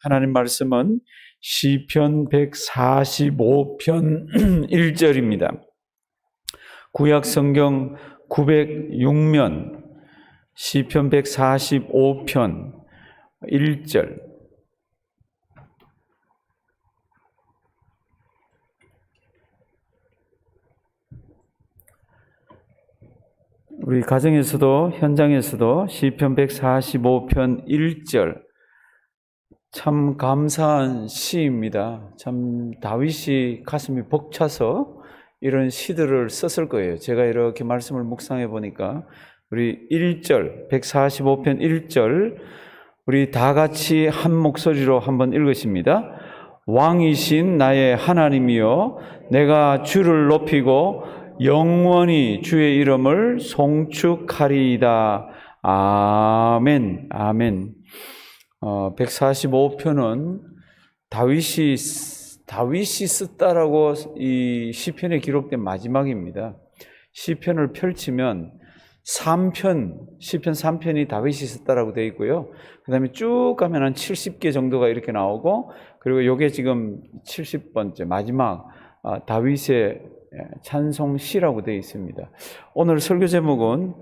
하나님 말씀은 시편 145편 1절입니다. 구약 성경 906면 시편 145편 1절. 우리 가정에서도 현장에서도 시편 145편 1절 참 감사한 시입니다. 참 다윗이 가슴이 벅차서 이런 시들을 썼을 거예요. 제가 이렇게 말씀을 묵상해 보니까 우리 1절 145편 1절 우리 다 같이 한 목소리로 한번 읽으십니다. 왕이신 나의 하나님이여 내가 주를 높이고 영원히 주의 이름을 송축하리이다. 아멘. 아멘. 145편은 다윗이 썼다라고 이 시편에 기록된 마지막입니다. 시편을 펼치면 3편, 시편 3편이 다윗이 썼다라고 되어 있고요. 그 다음에 쭉 가면 한 70개 정도가 이렇게 나오고, 그리고 이게 지금 70번째 마지막 다윗의 찬송시라고 되어 있습니다. 오늘 설교 제목은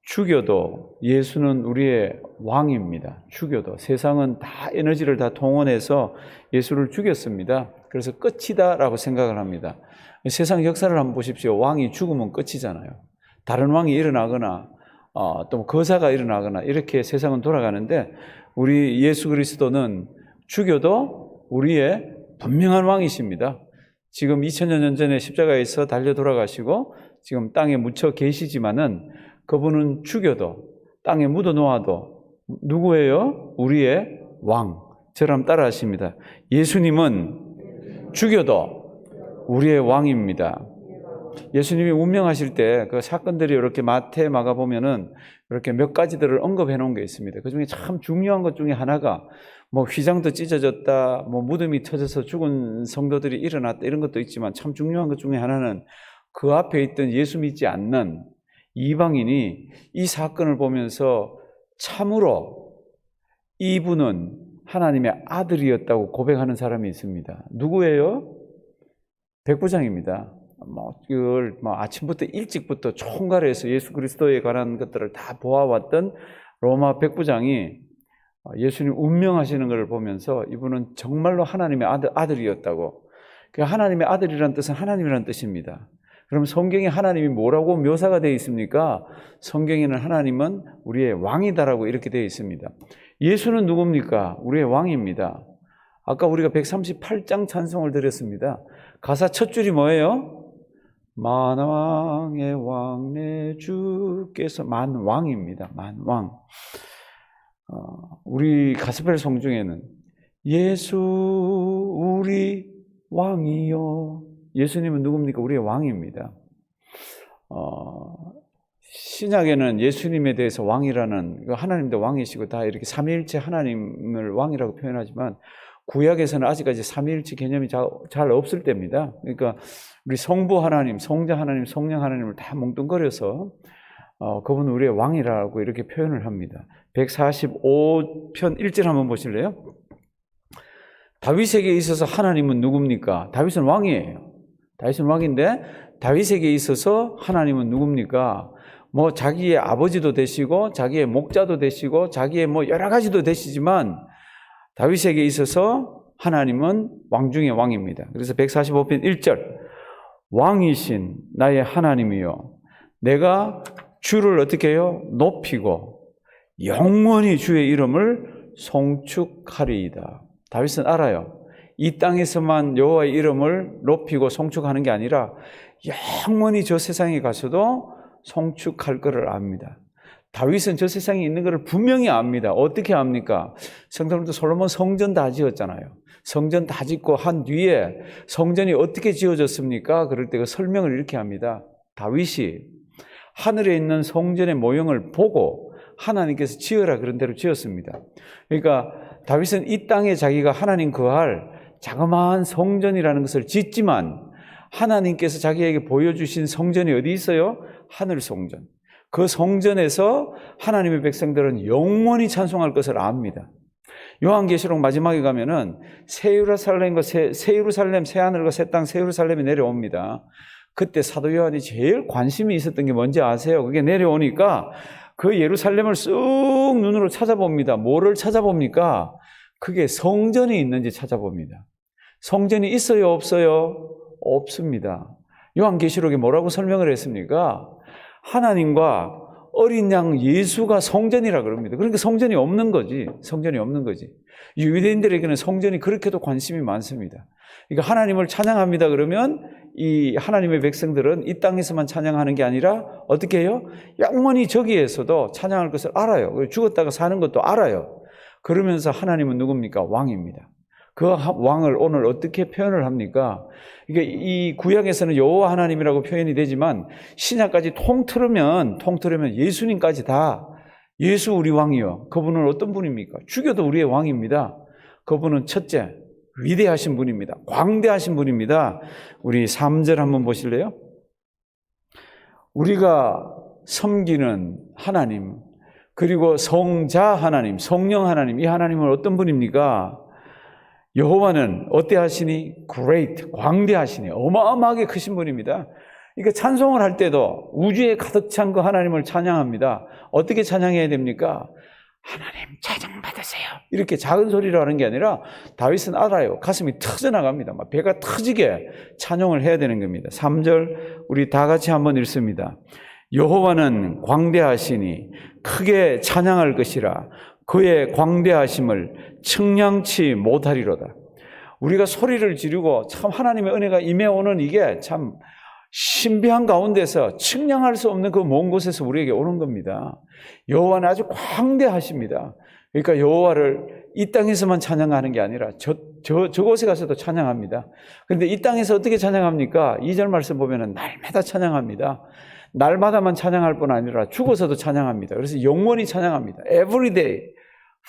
죽여도 예수는 우리의 왕입니다. 죽여도 세상은 다 에너지를 다 동원해서 예수를 죽였습니다. 그래서 끝이다라고 생각을 합니다. 세상 역사를 한번 보십시오. 왕이 죽으면 끝이잖아요. 다른 왕이 일어나거나 또 거사가 일어나거나 이렇게 세상은 돌아가는데, 우리 예수 그리스도는 죽여도 우리의 분명한 왕이십니다. 지금 2000년 전에 십자가에서 달려 돌아가시고 지금 땅에 묻혀 계시지만은 그분은 죽여도 땅에 묻어 놓아도 누구예요? 우리의 왕. 저랑 따라 하십니다. 예수님은 죽여도 우리의 왕입니다. 예수님이 운명하실 때 그 사건들이 이렇게 마태, 마가 보면은 이렇게 몇 가지들을 언급해 놓은 게 있습니다. 그 중에 참 중요한 것 중에 하나가 뭐 휘장도 찢어졌다, 뭐 무덤이 터져서 죽은 성도들이 일어났다, 이런 것도 있지만 참 중요한 것 중에 하나는 그 앞에 있던 예수 믿지 않는 이방인이 이 사건을 보면서 참으로 이분은 하나님의 아들이었다고 고백하는 사람이 있습니다. 누구예요? 백부장입니다. 이걸 아침부터 일찍부터 총괄해서 예수 그리스도에 관한 것들을 다 보아왔던 로마 백부장이 예수님 운명하시는 것을 보면서 이분은 정말로 하나님의 아들이었다고. 하나님의 아들이라는 뜻은 하나님이라는 뜻입니다. 그럼 성경에 하나님이 뭐라고 묘사가 되어 있습니까? 성경에는 하나님은 우리의 왕이다라고 이렇게 되어 있습니다. 예수는 누굽니까? 우리의 왕입니다. 아까 우리가 138장 찬송을 드렸습니다. 가사 첫 줄이 뭐예요? 만왕의 왕 내 주께서, 만왕입니다. 만왕. 우리 가스펠 송 중에는 예수 우리 왕이요. 예수님은 누굽니까? 우리의 왕입니다. 신약에는 예수님에 대해서 왕이라는, 하나님도 왕이시고 다 이렇게 삼위일체 하나님을 왕이라고 표현하지만, 구약에서는 아직까지 삼위일체 개념이 잘 없을 때입니다. 그러니까 우리 성부 하나님, 성자 하나님, 성령 하나님을 다 뭉뚱거려서 그분은 우리의 왕이라고 이렇게 표현을 합니다. 145편 1절 한번 보실래요? 다윗에게 있어서 하나님은 누굽니까? 다윗은 왕이에요. 다윗은 왕인데 다윗에게 있어서 하나님은 누굽니까? 뭐 자기의 아버지도 되시고 자기의 목자도 되시고 자기의 뭐 여러 가지도 되시지만 다윗에게 있어서 하나님은 왕 중의 왕입니다. 그래서 145편 1절 왕이신 나의 하나님이요 내가 주를 어떻게 해요? 높이고 영원히 주의 이름을 송축하리이다. 다윗은 알아요. 이 땅에서만 여호와의 이름을 높이고 송축하는 게 아니라 영원히 저 세상에 가서도 송축할 것을 압니다. 다윗은 저 세상에 있는 것을 분명히 압니다. 어떻게 압니까? 성도님도 솔로몬 성전 다 지었잖아요. 성전 다 짓고 한 뒤에 성전이 어떻게 지어졌습니까? 그럴 때 그 설명을 이렇게 합니다. 다윗이 하늘에 있는 성전의 모형을 보고 하나님께서 지으라 그런 대로 지었습니다. 그러니까 다윗은 이 땅에 자기가 하나님 거할 자그마한 성전이라는 것을 짓지만 하나님께서 자기에게 보여주신 성전이 어디 있어요? 하늘 성전. 그 성전에서 하나님의 백성들은 영원히 찬송할 것을 압니다. 요한계시록 마지막에 가면은 새 예루살렘과 새 예루살렘, 새 하늘과 새 땅, 새 예루살렘이 내려옵니다. 그때 사도 요한이 제일 관심이 있었던 게 뭔지 아세요? 그게 내려오니까 그 예루살렘을 쑥 눈으로 찾아봅니다. 뭐를 찾아봅니까? 그게 성전이 있는지 찾아봅니다. 성전이 있어요, 없어요? 없습니다. 요한계시록에 뭐라고 설명을 했습니까? 하나님과 어린 양 예수가 성전이라 그럽니다. 그러니까 성전이 없는 거지. 성전이 없는 거지. 유대인들에게는 성전이 그렇게도 관심이 많습니다. 그러니까 하나님을 찬양합니다 그러면 이 하나님의 백성들은 이 땅에서만 찬양하는 게 아니라 어떻게 해요? 영원히 저기에서도 찬양할 것을 알아요. 죽었다가 사는 것도 알아요. 그러면서 하나님은 누굽니까? 왕입니다. 그 왕을 오늘 어떻게 표현을 합니까? 그러니까 이 구약에서는 여호와 하나님이라고 표현이 되지만 신약까지 통틀으면 예수님까지 다 예수 우리 왕이요. 그분은 어떤 분입니까? 죽여도 우리의 왕입니다. 그분은 첫째, 위대하신 분입니다. 광대하신 분입니다. 우리 3절 한번 보실래요? 우리가 섬기는 하나님, 그리고 성자 하나님, 성령 하나님, 이 하나님은 어떤 분입니까? 여호와는 어때 하시니? great, 광대하시니, 어마어마하게 크신 분입니다. 그러니까 찬송을 할 때도 우주에 가득 찬 그 하나님을 찬양합니다. 어떻게 찬양해야 됩니까? 하나님 찬양 받으세요. 이렇게 작은 소리로 하는 게 아니라 다윗은 알아요. 가슴이 터져나갑니다. 막 배가 터지게 찬양을 해야 되는 겁니다. 3절 우리 다 같이 한번 읽습니다. 여호와는 광대하시니 크게 찬양할 것이라 그의 광대하심을 측량치 못하리로다. 우리가 소리를 지르고 참 하나님의 은혜가 임해오는 이게 참 신비한 가운데서 측량할 수 없는 그 먼 곳에서 우리에게 오는 겁니다. 여호와는 아주 광대하십니다. 그러니까 여호와를 이 땅에서만 찬양하는 게 아니라 저곳에 가서도 찬양합니다. 그런데 이 땅에서 어떻게 찬양합니까? 2절 말씀 보면은 날마다 찬양합니다. 날마다만 찬양할 뿐 아니라 죽어서도 찬양합니다. 그래서 영원히 찬양합니다. Every day,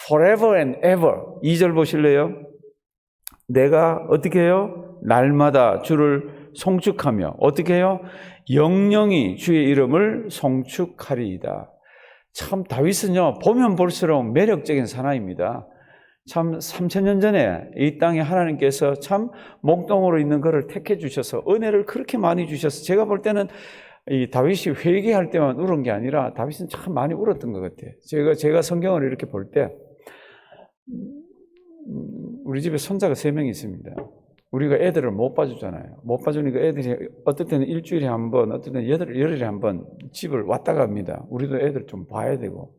forever and ever. 2절 보실래요? 내가 어떻게 해요? 날마다 주를 송축하며 어떻게 해요? 영영이 주의 이름을 송축하리이다. 참 다윗은요 보면 볼수록 매력적인 사나이입니다. 참 3000년 전에 이 땅에 하나님께서 참 목동으로 있는 것을 택해 주셔서 은혜를 그렇게 많이 주셔서 제가 볼 때는 이 다윗이 회개할 때만 울은 게 아니라 다윗은 참 많이 울었던 것 같아요. 제가 성경을 이렇게 볼 때 우리 집에 손자가 3명이 있습니다. 우리가 애들을 못 봐주잖아요. 못 봐주니까 애들이 어떨 때는 일주일에 한 번, 어떨 때는 열흘에 한 번 집을 왔다 갑니다. 우리도 애들 좀 봐야 되고.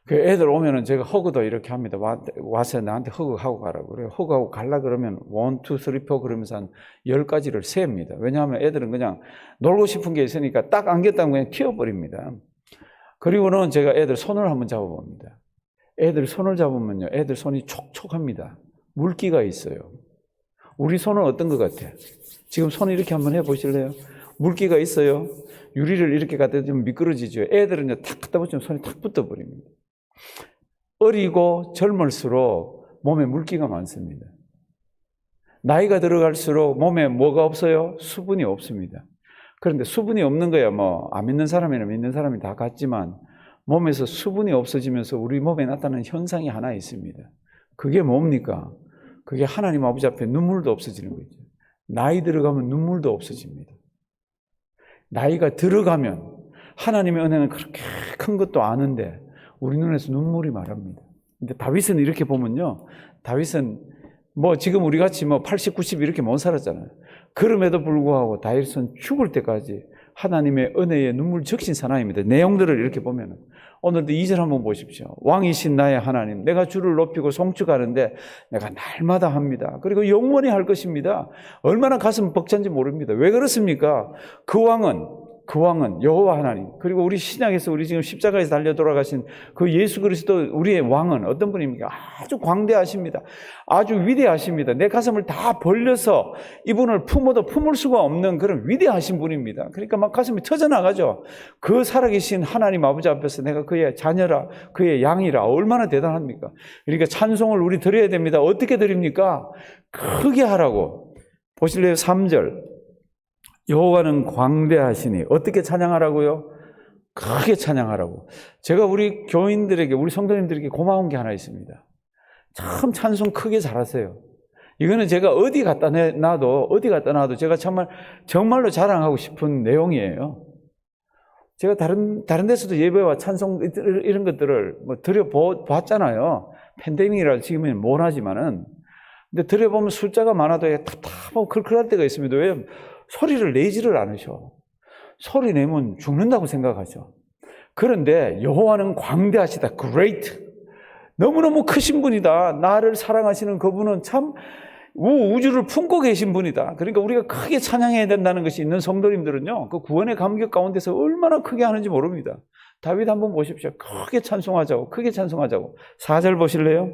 그 애들 오면은 제가 허그도 이렇게 합니다. 와서 나한테 허그하고 가라고 그래요. 허그하고 갈라 그러면 1, 2, 3, 4 그러면서 한 10가지를 셉니다. 왜냐하면 애들은 그냥 놀고 싶은 게 있으니까 딱 안겼다면 그냥 튀어버립니다. 그리고는 제가 애들 손을 한번 잡아봅니다. 애들 손을 잡으면요, 애들 손이 촉촉합니다. 물기가 있어요. 우리 손은 어떤 것 같아요? 지금 손 이렇게 한번 해보실래요? 물기가 있어요. 유리를 이렇게 갖다 대면 미끄러지죠. 애들은 탁 갖다 붙이면 손이 탁 붙어버립니다. 어리고 젊을수록 몸에 물기가 많습니다. 나이가 들어갈수록 몸에 뭐가 없어요? 수분이 없습니다. 그런데 수분이 없는 거야 뭐 안 믿는 사람이나 믿는 사람이 다 같지만 몸에서 수분이 없어지면서 우리 몸에 나타나는 현상이 하나 있습니다. 그게 뭡니까? 그게 하나님 아버지 앞에 눈물도 없어지는 거죠. 나이 들어가면 눈물도 없어집니다. 나이가 들어가면 하나님의 은혜는 그렇게 큰 것도 아는데 우리 눈에서 눈물이 말합니다. 근데 다윗은 이렇게 보면요. 다윗은 뭐 지금 우리 같이 뭐 80, 90 이렇게 못 살았잖아요. 그럼에도 불구하고 다윗은 죽을 때까지 하나님의 은혜에 눈물 적신 사나이입니다. 내용들을 이렇게 보면은 오늘도 2절 한번 보십시오. 왕이신 나의 하나님, 내가 주를 높이고 송축하는데 내가 날마다 합니다. 그리고 영원히 할 것입니다. 얼마나 가슴 벅찬지 모릅니다. 왜 그렇습니까? 그 왕은 여호와 하나님, 그리고 우리 신약에서 우리 지금 십자가에서 달려 돌아가신 그 예수 그리스도 우리의 왕은 어떤 분입니까? 아주 광대하십니다. 아주 위대하십니다. 내 가슴을 다 벌려서 이분을 품어도 품을 수가 없는 그런 위대하신 분입니다. 그러니까 막 가슴이 터져나가죠. 그 살아계신 하나님 아버지 앞에서 내가 그의 자녀라, 그의 양이라 얼마나 대단합니까? 그러니까 찬송을 우리 드려야 됩니다. 어떻게 드립니까? 크게 하라고. 보실래요? 3절. 여호와는 광대하시니 어떻게 찬양하라고요? 크게 찬양하라고. 제가 우리 교인들에게, 우리 성도님들에게 고마운 게 하나 있습니다. 참 찬송 크게 잘하세요. 이거는 제가 어디 갖다 놔도 제가 정말로 자랑하고 싶은 내용이에요. 제가 다른 데서도 예배와 찬송 이런 것들을 드려봤잖아요. 팬데믹이라 지금은 못 하지만은. 근데 드려보면 숫자가 많아도 답답하고 클클할 때가 있습니다. 왜? 소리를 내지를 않으셔. 소리 내면 죽는다고 생각하죠. 그런데 여호와는 광대하시다. Great. 너무너무 크신 분이다. 나를 사랑하시는 그분은 참 우주를 품고 계신 분이다. 그러니까 우리가 크게 찬양해야 된다는 것이 있는 성도님들은요, 그 구원의 감격 가운데서 얼마나 크게 하는지 모릅니다. 다윗 한번 보십시오. 크게 찬송하자고, 크게 찬송하자고. 4절 보실래요?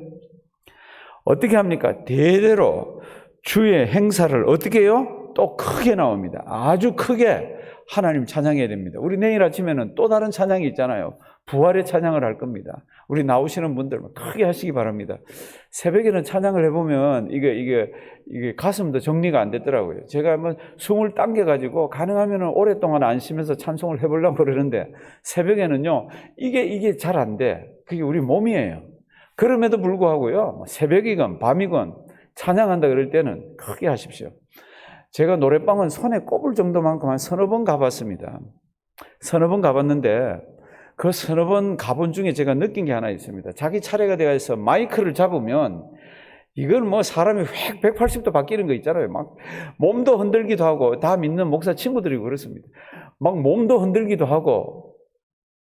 어떻게 합니까? 대대로 주의 행사를 어떻게 해요? 또 크게 나옵니다. 아주 크게 하나님 찬양해야 됩니다. 우리 내일 아침에는 또 다른 찬양이 있잖아요. 부활의 찬양을 할 겁니다. 우리 나오시는 분들 크게 하시기 바랍니다. 새벽에는 찬양을 해보면 이게 가슴도 정리가 안 됐더라고요. 제가 한번 숨을 당겨가지고 가능하면 오랫동안 안 쉬면서 찬송을 해보려고 그러는데 새벽에는요, 이게 잘 안 돼. 그게 우리 몸이에요. 그럼에도 불구하고요, 새벽이건 밤이건 찬양한다 그럴 때는 크게 하십시오. 제가 노래방은 손에 꼽을 정도만큼 한 서너 번 가봤습니다. 서너 번 가봤는데 그 서너 번 가본 중에 제가 느낀 게 하나 있습니다. 자기 차례가 되어서 마이크를 잡으면 이건 뭐 사람이 획 180도 바뀌는 거 있잖아요. 막 몸도 흔들기도 하고, 다 믿는 목사 친구들이 그렇습니다. 막 몸도 흔들기도 하고,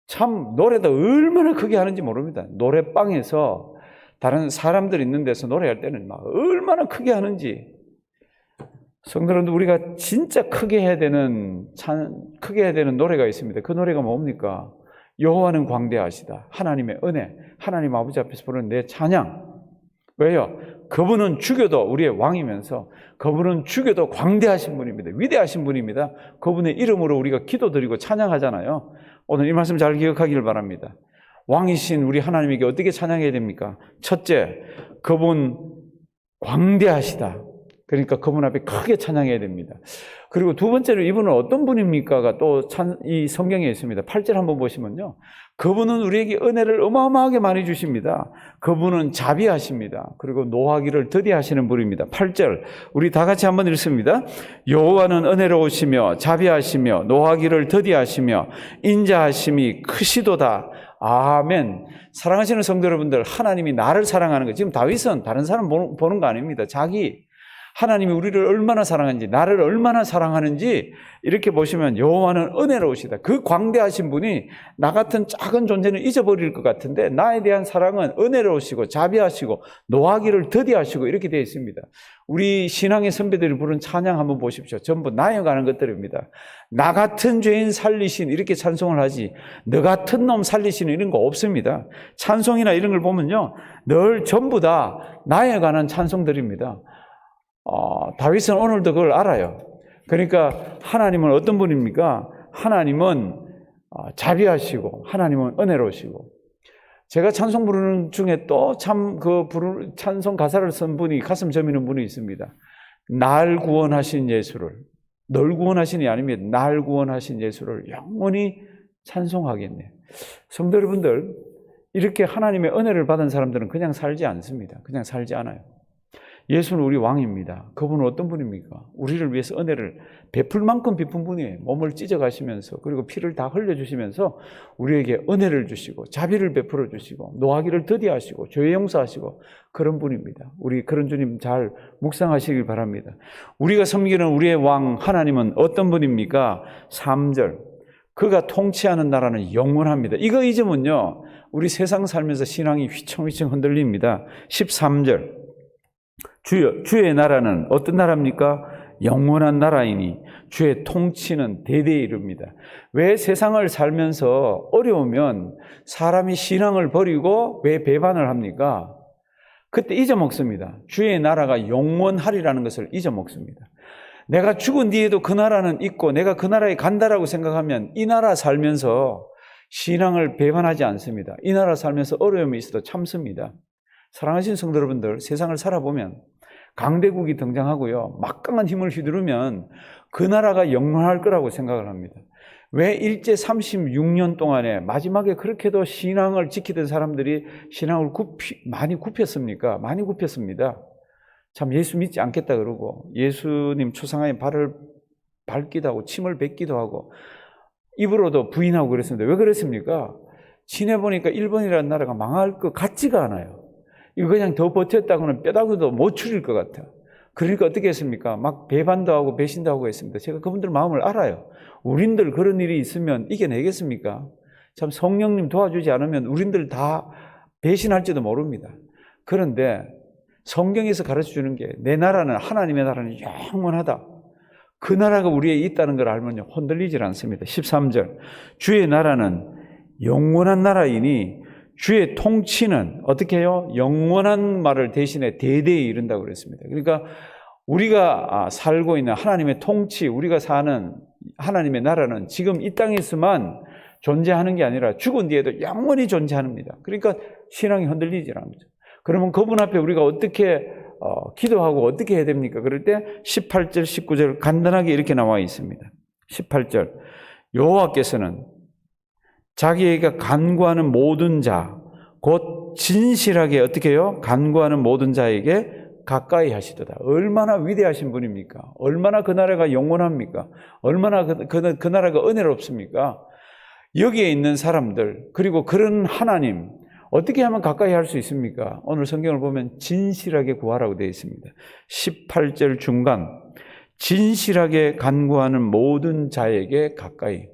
참 노래도 얼마나 크게 하는지 모릅니다. 노래방에서 다른 사람들 있는 데서 노래할 때는 막 얼마나 크게 하는지. 성도님들, 우리가 진짜 크게 해야 되는 노래가 있습니다. 그 노래가 뭡니까? 여호와는 광대하시다. 하나님의 은혜, 하나님 아버지 앞에서 부르는 내 찬양. 왜요? 그분은 죽여도 우리의 왕이면서 그분은 죽여도 광대하신 분입니다. 위대하신 분입니다. 그분의 이름으로 우리가 기도드리고 찬양하잖아요. 오늘 이 말씀 잘 기억하기를 바랍니다. 왕이신 우리 하나님에게 어떻게 찬양해야 됩니까? 첫째, 그분 광대하시다. 그러니까 그분 앞에 크게 찬양해야 됩니다. 그리고 두 번째로 이분은 어떤 분입니까가 또 이 성경에 있습니다. 8절 한번 보시면요, 그분은 우리에게 은혜를 어마어마하게 많이 주십니다. 그분은 자비하십니다. 그리고 노하기를 더디하시는 분입니다. 8절 우리 다 같이 한번 읽습니다. 여호와는 은혜로우시며 자비하시며 노하기를 더디하시며 인자하심이 크시도다. 아멘. 사랑하시는 성도 여러분들, 하나님이 나를 사랑하는 거, 지금 다윗은 다른 사람 보는 거 아닙니다. 하나님이 우리를 얼마나 사랑하는지, 나를 얼마나 사랑하는지 이렇게 보시면 여호와는 은혜로우시다. 그 광대하신 분이 나 같은 작은 존재는 잊어버릴 것 같은데 나에 대한 사랑은 은혜로우시고 자비하시고 노하기를 더디하시고 이렇게 되어 있습니다. 우리 신앙의 선배들이 부른 찬양 한번 보십시오. 전부 나여가는 것들입니다. 나 같은 죄인 살리신 이렇게 찬송을 하지, 너 같은 놈 살리시는 이런 거 없습니다. 찬송이나 이런 걸 보면요, 늘 전부 다 나에 관한 찬송들입니다. 다윗은 오늘도 그걸 알아요. 그러니까 하나님은 어떤 분입니까? 하나님은 자비하시고 하나님은 은혜로우시고. 제가 찬송 부르는 중에 또 참 찬송 가사를 쓴 분이 가슴 저미는 분이 있습니다. 날 구원하신 예수를, 널 구원하신이 아닙니다. 날 구원하신 예수를 영원히 찬송하겠네. 성도 여러분들, 이렇게 하나님의 은혜를 받은 사람들은 그냥 살지 않습니다. 그냥 살지 않아요. 예수는 우리 왕입니다. 그분은 어떤 분입니까? 우리를 위해서 은혜를 베풀 만큼 베푼 분이에요. 몸을 찢어가시면서, 그리고 피를 다 흘려주시면서 우리에게 은혜를 주시고 자비를 베풀어 주시고 노하기를 더디하시고 죄 용서하시고 그런 분입니다. 우리 그런 주님 잘 묵상하시길 바랍니다. 우리가 섬기는 우리의 왕 하나님은 어떤 분입니까? 3절 그가 통치하는 나라는 영원합니다. 이거 잊으면요, 우리 세상 살면서 신앙이 휘청휘청 흔들립니다. 13절 주의 나라는 어떤 나라입니까? 영원한 나라이니 주의 통치는 대대에 이릅니다. 왜 세상을 살면서 어려우면 사람이 신앙을 버리고 왜 배반을 합니까? 그때 잊어먹습니다. 주의 나라가 영원하리라는 것을 잊어먹습니다. 내가 죽은 뒤에도 그 나라는 있고 내가 그 나라에 간다라고 생각하면 이 나라 살면서 신앙을 배반하지 않습니다. 이 나라 살면서 어려움이 있어도 참습니다. 사랑하시는 성도 여러분들, 세상을 살아보면 강대국이 등장하고요, 막강한 힘을 휘두르면 그 나라가 영원할 거라고 생각을 합니다. 왜 일제 36년 동안에 마지막에 그렇게도 신앙을 지키던 사람들이 신앙을 많이 굽혔습니까? 많이 굽혔습니다. 참 예수 믿지 않겠다 그러고 예수님 초상화에 발을 밟기도 하고 침을 뱉기도 하고 입으로도 부인하고 그랬습니다. 왜 그랬습니까? 지내보니까 일본이라는 나라가 망할 것 같지가 않아요. 이거 그냥 더 버텼다고는 뼈다귀도 못 추릴 것 같아. 그러니까 어떻게 했습니까? 막 배반도 하고 배신도 하고 했습니다. 제가 그분들 마음을 알아요. 우린들 그런 일이 있으면 이겨내겠습니까? 참 성령님 도와주지 않으면 우린들 다 배신할지도 모릅니다. 그런데 성경에서 가르쳐주는 게 내 나라는 하나님의 나라는 영원하다. 그 나라가 우리에 있다는 걸 알면요 흔들리질 않습니다. 13절 주의 나라는 영원한 나라이니 주의 통치는 어떻게 해요? 영원한 말을 대신에 대대에 이른다고 그랬습니다. 그러니까 우리가 살고 있는 하나님의 통치, 우리가 사는 하나님의 나라는 지금 이 땅에서만 존재하는 게 아니라 죽은 뒤에도 영원히 존재합니다. 그러니까 신앙이 흔들리질 않죠. 그러면 그분 앞에 우리가 어떻게 기도하고 어떻게 해야 됩니까? 그럴 때 18절, 19절 간단하게 이렇게 나와 있습니다. 18절 여호와께서는 자기에게 간구하는 모든 자, 곧 진실하게 어떻게 해요? 간구하는 모든 자에게 가까이 하시도다. 얼마나 위대하신 분입니까? 얼마나 그 나라가 영원합니까? 얼마나 그 나라가 은혜롭습니까? 여기에 있는 사람들 그리고 그런 하나님 어떻게 하면 가까이 할 수 있습니까? 오늘 성경을 보면 진실하게 구하라고 되어 있습니다. 18절 중간 진실하게 간구하는 모든 자에게 가까이.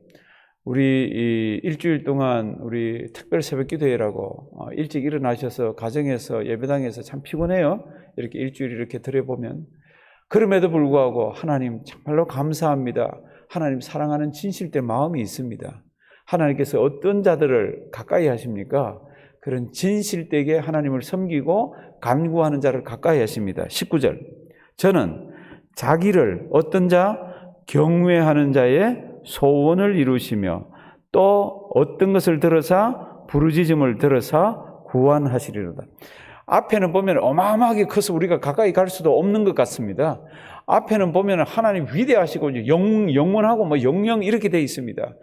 우리 일주일 동안 우리 특별 새벽 기도회라고 일찍 일어나셔서 가정에서 예배당에서 참 피곤해요. 이렇게 일주일 이렇게 들여보면. 그럼에도 불구하고 하나님 정말로 감사합니다. 하나님 사랑하는 진실된 마음이 있습니다. 하나님께서 어떤 자들을 가까이 하십니까? 그런 진실되게 하나님을 섬기고 간구하는 자를 가까이 하십니다. 19절 저는 자기를 어떤 자? 경외하는 자의 소원을 이루시며 또 어떤 것을 들어서 부르짖음을 들어서 구원하시리로다. 앞에는 보면 어마어마하게 커서 우리가 가까이 갈 수도 없는 것 같습니다. 앞에는 보면 하나님 위대하시고 영원하고 뭐 영영 이렇게 되어 있습니다.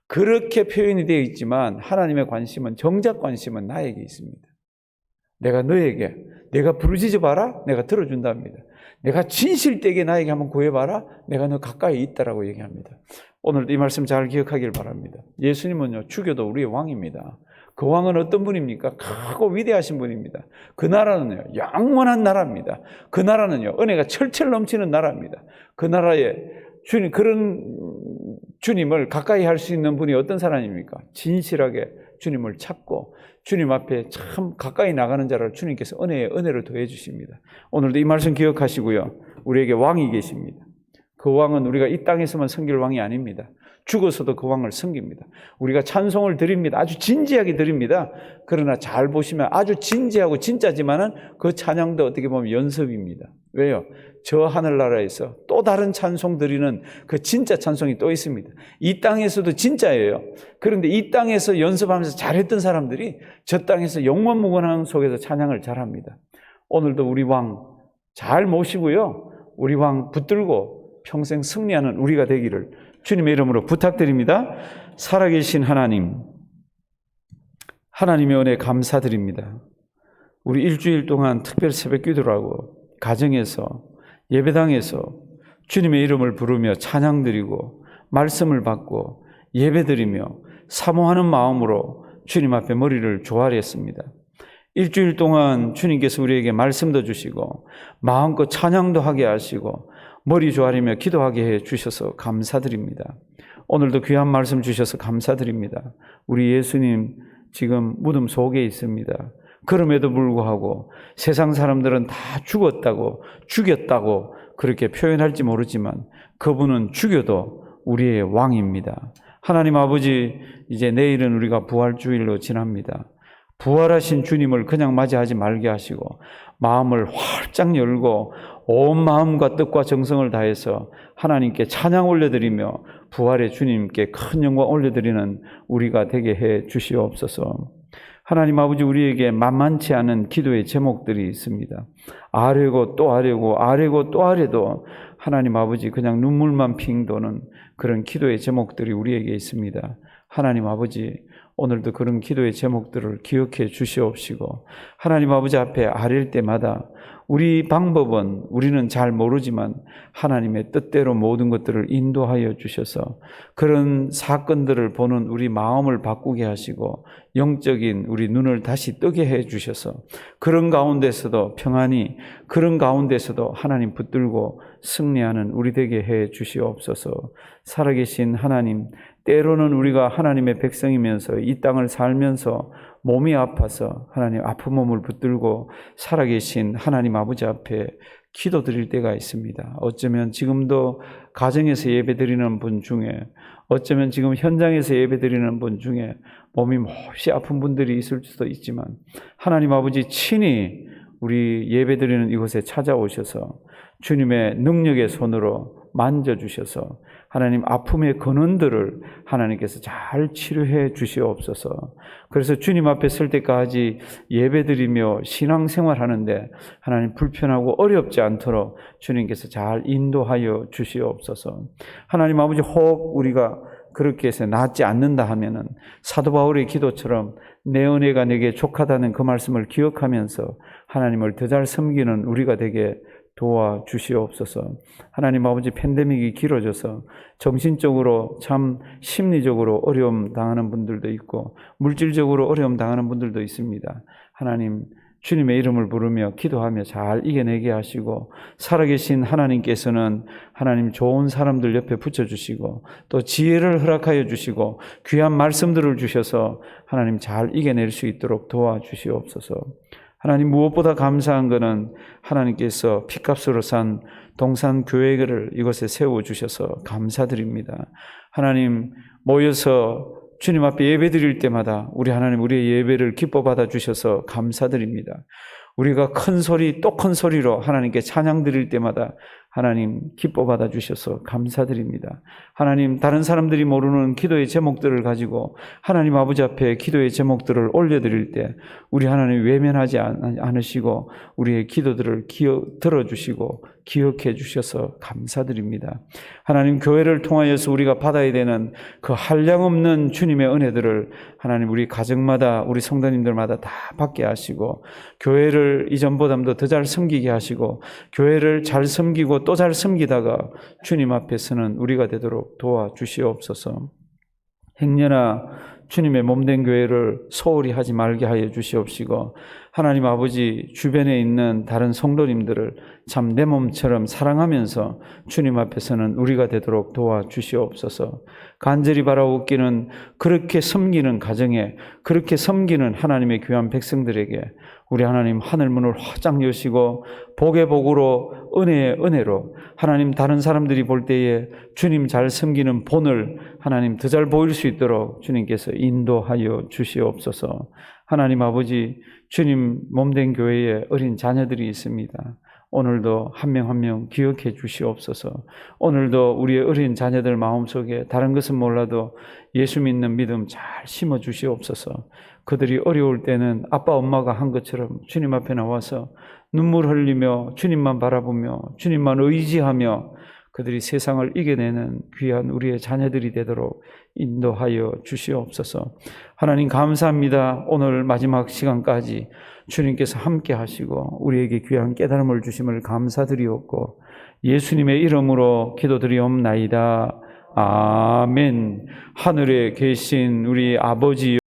그렇게 표현이 되어 있지만 하나님의 관심은 정작 관심은 나에게 있습니다. 내가 너에게 내가 부르짖어봐라 내가 들어준답니다. 내가 진실되게 나에게 한번 구해봐라 내가 너 가까이 있다라고 얘기합니다. 오늘도 이 말씀 잘 기억하길 바랍니다. 예수님은요 죽여도 우리의 왕입니다. 그 왕은 어떤 분입니까? 크고 위대하신 분입니다. 그 나라는요 영원한 나라입니다. 그 나라는요 은혜가 철철 넘치는 나라입니다. 그 나라에 주님 그런 주님을 가까이 할 수 있는 분이 어떤 사람입니까? 진실하게 주님을 찾고 주님 앞에 참 가까이 나가는 자를 주님께서 은혜를 더해 주십니다. 오늘도 이 말씀 기억하시고요. 우리에게 왕이 계십니다. 그 왕은 우리가 이 땅에서만 섬길 왕이 아닙니다. 죽어서도 그 왕을 섬깁니다. 우리가 찬송을 드립니다. 아주 진지하게 드립니다. 그러나 잘 보시면 아주 진지하고 진짜지만은 그 찬양도 어떻게 보면 연습입니다. 왜요? 저 하늘나라에서 또 다른 찬송 드리는 그 진짜 찬송이 또 있습니다. 이 땅에서도 진짜예요. 그런데 이 땅에서 연습하면서 잘했던 사람들이 저 땅에서 영원무건함 속에서 찬양을 잘합니다. 오늘도 우리 왕 잘 모시고요. 우리 왕 붙들고 평생 승리하는 우리가 되기를 주님의 이름으로 부탁드립니다. 살아계신 하나님, 하나님의 은혜 감사드립니다. 우리 일주일 동안 특별 새벽 기도를 하고 가정에서 예배당에서 주님의 이름을 부르며 찬양드리고 말씀을 받고 예배드리며 사모하는 마음으로 주님 앞에 머리를 조아렸습니다. 일주일 동안 주님께서 우리에게 말씀도 주시고 마음껏 찬양도 하게 하시고 머리 조아리며 기도하게 해 주셔서 감사드립니다. 오늘도 귀한 말씀 주셔서 감사드립니다. 우리 예수님 지금 무덤 속에 있습니다. 그럼에도 불구하고 세상 사람들은 다 죽였다고 그렇게 표현할지 모르지만 그분은 죽여도 우리의 왕입니다. 하나님 아버지, 이제 내일은 우리가 부활주일로 지납니다. 부활하신 주님을 그냥 맞이하지 말게 하시고 마음을 활짝 열고 온 마음과 뜻과 정성을 다해서 하나님께 찬양 올려드리며 부활의 주님께 큰 영광 올려드리는 우리가 되게 해 주시옵소서. 하나님 아버지, 우리에게 만만치 않은 기도의 제목들이 있습니다. 아뢰고 또 아뢰고 아뢰고 또 아뢰도 하나님 아버지 그냥 눈물만 핑 도는 그런 기도의 제목들이 우리에게 있습니다. 하나님 아버지 오늘도 그런 기도의 제목들을 기억해 주시옵시고 하나님 아버지 앞에 아릴 때마다 우리 방법은 우리는 잘 모르지만 하나님의 뜻대로 모든 것들을 인도하여 주셔서 그런 사건들을 보는 우리 마음을 바꾸게 하시고 영적인 우리 눈을 다시 뜨게 해 주셔서 그런 가운데서도 평안히 그런 가운데서도 하나님 붙들고 승리하는 우리 되게 해 주시옵소서. 살아계신 하나님, 때로는 우리가 하나님의 백성이면서 이 땅을 살면서 몸이 아파서 하나님 아픈 몸을 붙들고 살아계신 하나님 아버지 앞에 기도드릴 때가 있습니다. 어쩌면 지금도 가정에서 예배드리는 분 중에 어쩌면 지금 현장에서 예배드리는 분 중에 몸이 몹시 아픈 분들이 있을 수도 있지만 하나님 아버지 친히 우리 예배드리는 이곳에 찾아오셔서 주님의 능력의 손으로 만져주셔서 하나님 아픔의 근원들을 하나님께서 잘 치료해 주시옵소서. 그래서 주님 앞에 설 때까지 예배드리며 신앙생활 하는데 하나님 불편하고 어렵지 않도록 주님께서 잘 인도하여 주시옵소서. 하나님 아버지 혹 우리가 그렇게 해서 낫지 않는다 하면은 사도 바울의 기도처럼 내 은혜가 내게 족하다는 그 말씀을 기억하면서 하나님을 더 잘 섬기는 우리가 되게 도와주시옵소서. 하나님 아버지 팬데믹이 길어져서 정신적으로 참 심리적으로 어려움 당하는 분들도 있고 물질적으로 어려움 당하는 분들도 있습니다. 하나님 주님의 이름을 부르며 기도하며 잘 이겨내게 하시고 살아계신 하나님께서는 하나님 좋은 사람들 옆에 붙여주시고 또 지혜를 허락하여 주시고 귀한 말씀들을 주셔서 하나님 잘 이겨낼 수 있도록 도와주시옵소서. 하나님 무엇보다 감사한 것은 하나님께서 피값으로 산 동산교회를 이곳에 세워주셔서 감사드립니다. 하나님 모여서 주님 앞에 예배드릴 때마다 우리 하나님 우리의 예배를 기뻐 받아주셔서 감사드립니다. 우리가 큰 소리 또 큰 소리로 하나님께 찬양 드릴 때마다 하나님 기뻐 받아주셔서 감사드립니다. 하나님 다른 사람들이 모르는 기도의 제목들을 가지고 하나님 아버지 앞에 기도의 제목들을 올려드릴 때 우리 하나님 외면하지 않으시고 우리의 기도들을 들어주시고 기억해 주셔서 감사드립니다. 하나님 교회를 통하여서 우리가 받아야 되는 그 한량없는 주님의 은혜들을 하나님 우리 가정마다 우리 성도님들마다 다 받게 하시고 교회를 이전보다도 더 잘 섬기게 하시고 교회를 잘 섬기고 또 잘 섬기다가 주님 앞에서는 우리가 되도록 도와주시옵소서. 행여나 주님의 몸된 교회를 소홀히 하지 말게 하여 주시옵시고 하나님 아버지 주변에 있는 다른 성도님들을 참 내 몸처럼 사랑하면서 주님 앞에서는 우리가 되도록 도와주시옵소서. 간절히 바라옵기는 그렇게 섬기는 가정에 그렇게 섬기는 하나님의 귀한 백성들에게 우리 하나님 하늘문을 활짝 여시고 복의 복으로 은혜의 은혜로 하나님 다른 사람들이 볼 때에 주님 잘 섬기는 본을 하나님 더 잘 보일 수 있도록 주님께서 인도하여 주시옵소서. 하나님 아버지 주님 몸된 교회에 어린 자녀들이 있습니다. 오늘도 한 명 한 명 기억해 주시옵소서. 오늘도 우리의 어린 자녀들 마음속에 다른 것은 몰라도 예수 믿는 믿음 잘 심어 주시옵소서. 그들이 어려울 때는 아빠 엄마가 한 것처럼 주님 앞에 나와서 눈물 흘리며 주님만 바라보며 주님만 의지하며 그들이 세상을 이겨내는 귀한 우리의 자녀들이 되도록 인도하여 주시옵소서. 하나님 감사합니다. 오늘 마지막 시간까지 주님께서 함께 하시고 우리에게 귀한 깨달음을 주심을 감사드리옵고 예수님의 이름으로 기도드리옵나이다. 아멘. 하늘에 계신 우리 아버지